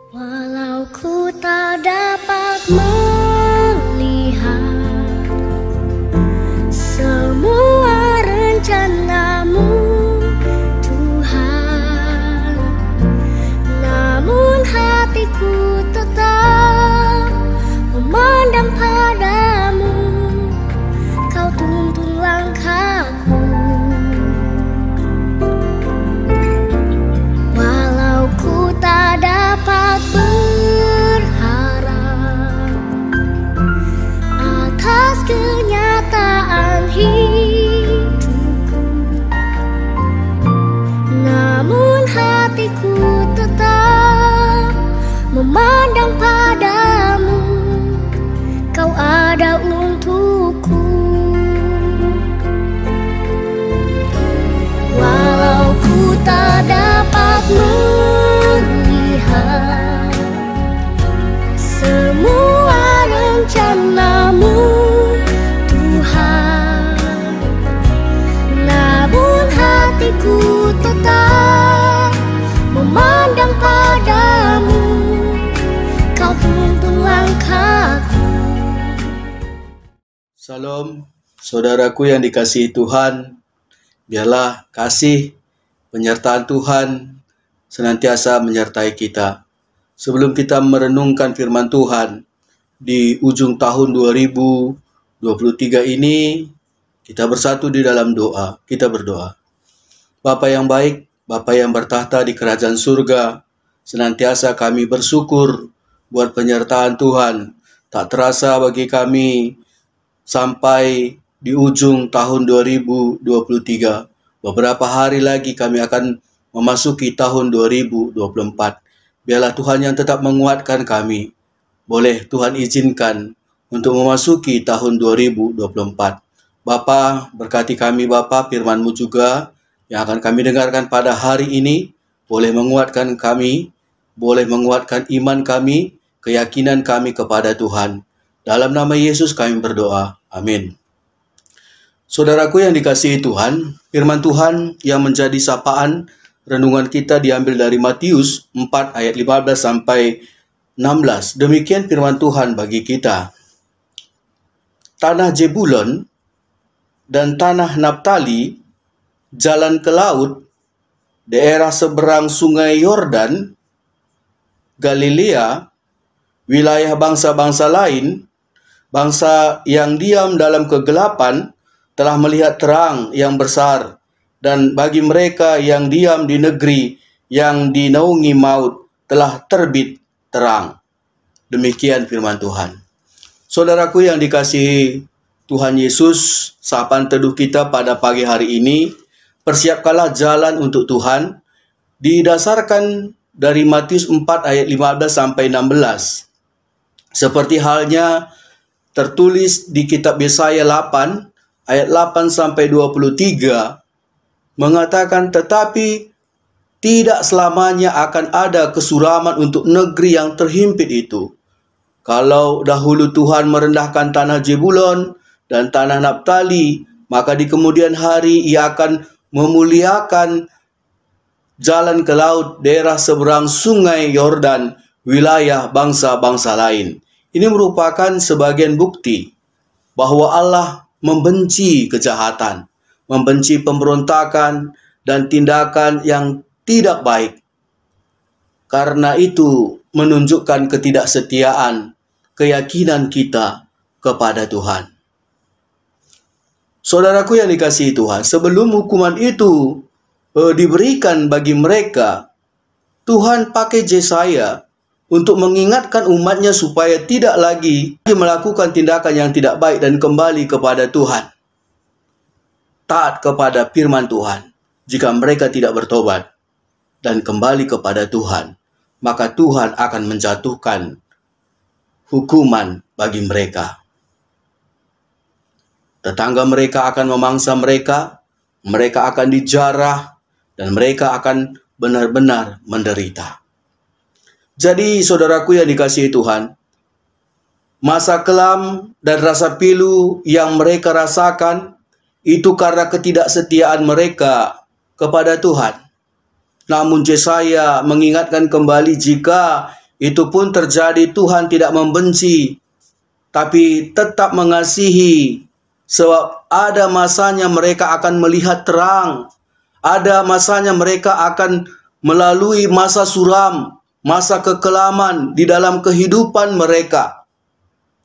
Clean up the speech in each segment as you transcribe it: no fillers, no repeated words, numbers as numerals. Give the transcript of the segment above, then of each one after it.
Walau ku tak dapat melihat semua rencanamu, Tuhan, namun hatiku tetap memandang padamu. Kau tuntun langkahku. Walau ku tak dapat berharap atas kenyataan hidupku, namun hatiku tetap memandang padamu. Kau ada untukku. Walau ku tak dapat melihat semua rencanamu, Tuhan, namun hatiku tetap memandang padamu. Kau tuntun langkahku. Salam, saudaraku yang dikasihi Tuhan. Biarlah kasih penyertaan Tuhan senantiasa menyertai kita. Sebelum kita merenungkan firman Tuhan di ujung tahun 2023 ini, kita bersatu di dalam doa. Kita berdoa. Bapa yang baik, Bapa yang bertahta di kerajaan surga, senantiasa kami bersyukur buat penyertaan Tuhan. Tak terasa bagi kami sampai di ujung tahun 2023. Beberapa hari lagi kami akan memasuki tahun 2024. Biarlah Tuhan yang tetap menguatkan kami. Boleh Tuhan izinkan untuk memasuki tahun 2024. Bapa, berkati kami Bapa, firman-Mu juga yang akan kami dengarkan pada hari ini. Boleh menguatkan kami, boleh menguatkan iman kami, keyakinan kami kepada Tuhan. Dalam nama Yesus kami berdoa. Amin. Saudaraku yang dikasihi Tuhan, firman Tuhan yang menjadi sapaan renungan kita diambil dari Matius 4 ayat 15 sampai 16. Demikian firman Tuhan bagi kita. Tanah Zebulon dan tanah Naptali, jalan ke laut, daerah seberang sungai Yordan, Galilea, wilayah bangsa-bangsa lain, bangsa yang diam dalam kegelapan telah melihat terang yang besar, dan bagi mereka yang diam di negeri yang dinaungi maut telah terbit terang. Demikian firman Tuhan. Saudaraku yang dikasihi Tuhan Yesus, sapaan teduh kita pada pagi hari ini, persiapkanlah jalan untuk Tuhan, didasarkan dari Matius 4 ayat 15 sampai 16. Seperti halnya tertulis di kitab Yesaya 8 ayat 8 sampai 23 mengatakan, tetapi tidak selamanya akan ada kesuraman untuk negeri yang terhimpit itu. Kalau dahulu Tuhan merendahkan tanah Zebulon dan tanah Naptali, maka di kemudian hari Ia akan memuliakan jalan ke laut, daerah seberang sungai Yordan, wilayah bangsa-bangsa lain. Ini merupakan sebagian bukti bahwa Allah membenci kejahatan, membenci pemberontakan dan tindakan yang tidak baik. Karena itu menunjukkan ketidaksetiaan, keyakinan kita kepada Tuhan. Saudaraku yang dikasihi Tuhan, sebelum hukuman itu diberikan bagi mereka, Tuhan pakai Yesaya untuk mengingatkan umatnya supaya tidak lagi melakukan tindakan yang tidak baik dan kembali kepada Tuhan. Taat kepada firman Tuhan. Jika mereka tidak bertobat dan kembali kepada Tuhan, maka Tuhan akan menjatuhkan hukuman bagi mereka. Tetangga mereka akan memangsa mereka, mereka akan dijarah, dan mereka akan benar-benar menderita. Jadi saudaraku yang dikasihi Tuhan, masa kelam dan rasa pilu yang mereka rasakan itu karena ketidaksetiaan mereka kepada Tuhan. Namun Yesaya mengingatkan kembali jika Itu pun terjadi, Tuhan tidak membenci, tapi tetap mengasihi. Sebab ada masanya mereka akan melihat terang. Ada masanya mereka akan melalui masa suram, masa kekelaman di dalam kehidupan mereka.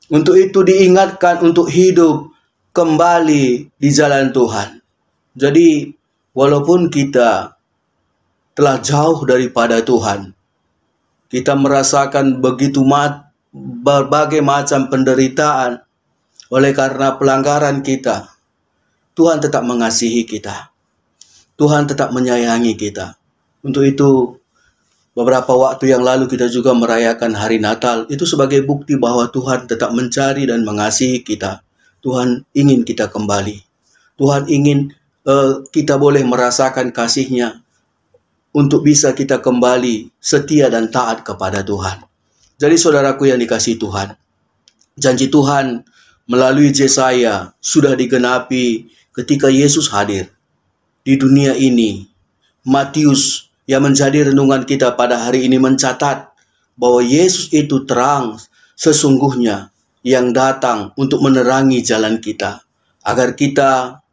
Untuk itu diingatkan untuk hidup kembali di jalan Tuhan. Jadi walaupun kita telah jauh daripada Tuhan, kita merasakan berbagai macam penderitaan oleh karena pelanggaran kita, Tuhan tetap mengasihi kita. Tuhan tetap menyayangi kita. Untuk itu, beberapa waktu yang lalu kita juga merayakan hari Natal. Itu sebagai bukti bahwa Tuhan tetap mencari dan mengasihi kita. Tuhan ingin kita kembali. Tuhan ingin kita boleh merasakan kasih-Nya untuk bisa kita kembali setia dan taat kepada Tuhan. Jadi saudaraku yang dikasihi Tuhan, janji Tuhan melalui Yesaya sudah digenapi ketika Yesus hadir di dunia ini. Matius yang menjadi renungan kita pada hari ini mencatat bahwa Yesus itu terang sesungguhnya yang datang untuk menerangi jalan kita, agar kita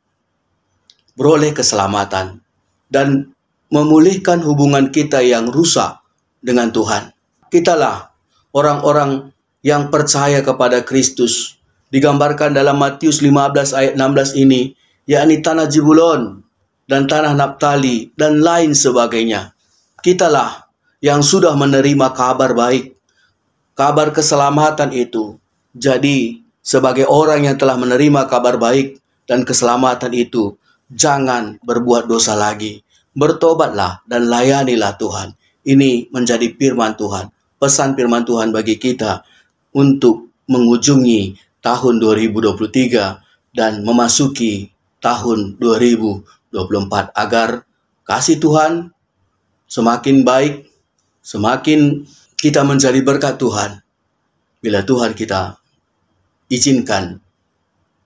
beroleh keselamatan dan memulihkan hubungan kita yang rusak dengan Tuhan. Kitalah orang-orang yang percaya kepada Kristus, digambarkan dalam Matius 15 ayat 16 ini, yakni tanah Zebulon dan tanah Naptali dan lain sebagainya. Kitalah yang sudah menerima kabar baik, kabar keselamatan itu. Jadi sebagai orang yang telah menerima kabar baik dan keselamatan itu, jangan berbuat dosa lagi. Bertobatlah dan layanilah Tuhan. Ini menjadi firman Tuhan, pesan firman Tuhan bagi kita untuk mengunjungi tahun 2023 dan memasuki tahun 2024, agar kasih Tuhan semakin baik, semakin kita menjadi berkat Tuhan bila Tuhan kita izinkan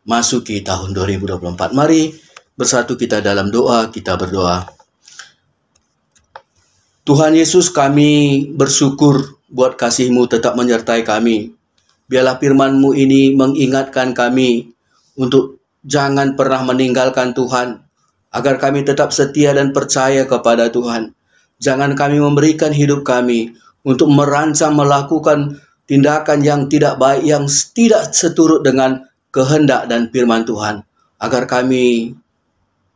masuki tahun 2024. Mari bersatu kita dalam doa, kita berdoa. Tuhan Yesus, kami bersyukur buat kasih-Mu tetap menyertai kami. Biarlah firman-Mu ini mengingatkan kami untuk jangan pernah meninggalkan Tuhan, agar kami tetap setia dan percaya kepada Tuhan. Jangan kami memberikan hidup kami untuk merancang melakukan tindakan yang tidak baik, yang tidak seturut dengan kehendak dan firman Tuhan, agar kami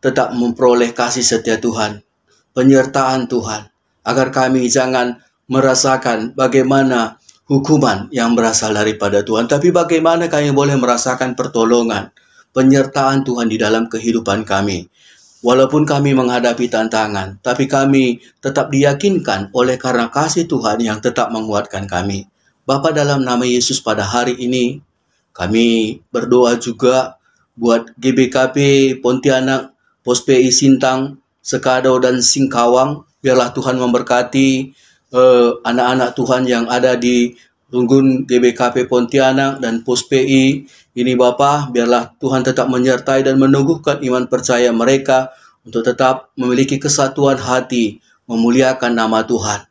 tetap memperoleh kasih setia Tuhan, penyertaan Tuhan, agar kami jangan merasakan bagaimana hukuman yang berasal daripada Tuhan, tapi bagaimana kami boleh merasakan pertolongan, penyertaan Tuhan di dalam kehidupan kami. Walaupun kami menghadapi tantangan, tapi kami tetap diyakinkan oleh karena kasih Tuhan yang tetap menguatkan kami. Bapa, dalam nama Yesus pada hari ini, kami berdoa juga buat GBKP Pontianak, Pos-PI Sintang, Sekado, dan Singkawang. Biarlah Tuhan memberkati anak-anak Tuhan yang ada di Runggun GBKP Pontianak dan Pos-PI ini Bapa. Biarlah Tuhan tetap menyertai dan meneguhkan iman percaya mereka untuk tetap memiliki kesatuan hati, memuliakan nama Tuhan.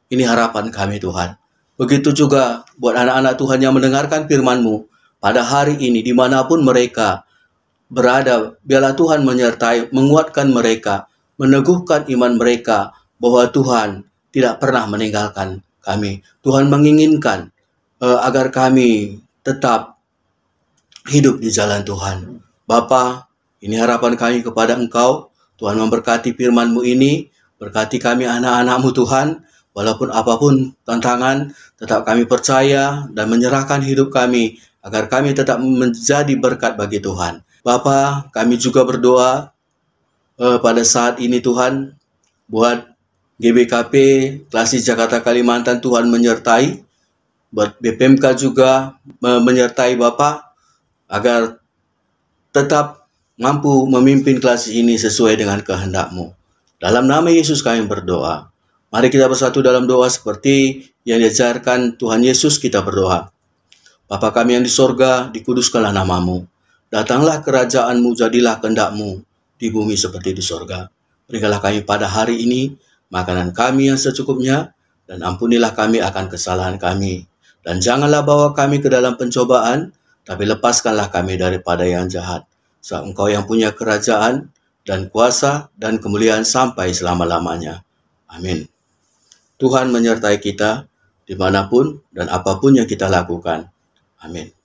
Ini harapan kami Tuhan. Begitu juga buat anak-anak Tuhan yang mendengarkan firman-Mu pada hari ini, dimanapun mereka berada. Biarlah Tuhan menyertai, menguatkan mereka, meneguhkan iman mereka bahwa Tuhan tidak pernah meninggalkan kami. Tuhan menginginkan agar kami tetap hidup di jalan Tuhan. Bapa, ini harapan kami kepada Engkau. Tuhan memberkati firman-Mu ini, berkati kami anak-anak-Mu Tuhan. Walaupun apapun tantangan, tetap kami percaya dan menyerahkan hidup kami agar kami tetap menjadi berkat bagi Tuhan. Bapa, kami juga berdoa pada saat ini Tuhan, buat GBKP Klasis Jakarta Kalimantan, Tuhan menyertai. Buat BPMK juga menyertai Bapa, agar tetap mampu memimpin Klasis ini sesuai dengan kehendak-Mu. Dalam nama Yesus kami berdoa. Mari kita bersatu dalam doa seperti yang diajarkan Tuhan Yesus. Kita berdoa. Bapa kami yang di sorga, dikuduskanlah nama-Mu. Datanglah kerajaan-Mu, jadilah kehendak-Mu di bumi seperti di sorga. Berikanlah kami pada hari ini makanan kami yang secukupnya, dan ampunilah kami akan kesalahan kami. Dan janganlah bawa kami ke dalam pencobaan, tapi lepaskanlah kami daripada yang jahat. Sebab Engkau yang punya kerajaan dan kuasa dan kemuliaan sampai selama-lamanya. Amin. Tuhan menyertai kita dimanapun dan apapun yang kita lakukan. Amin.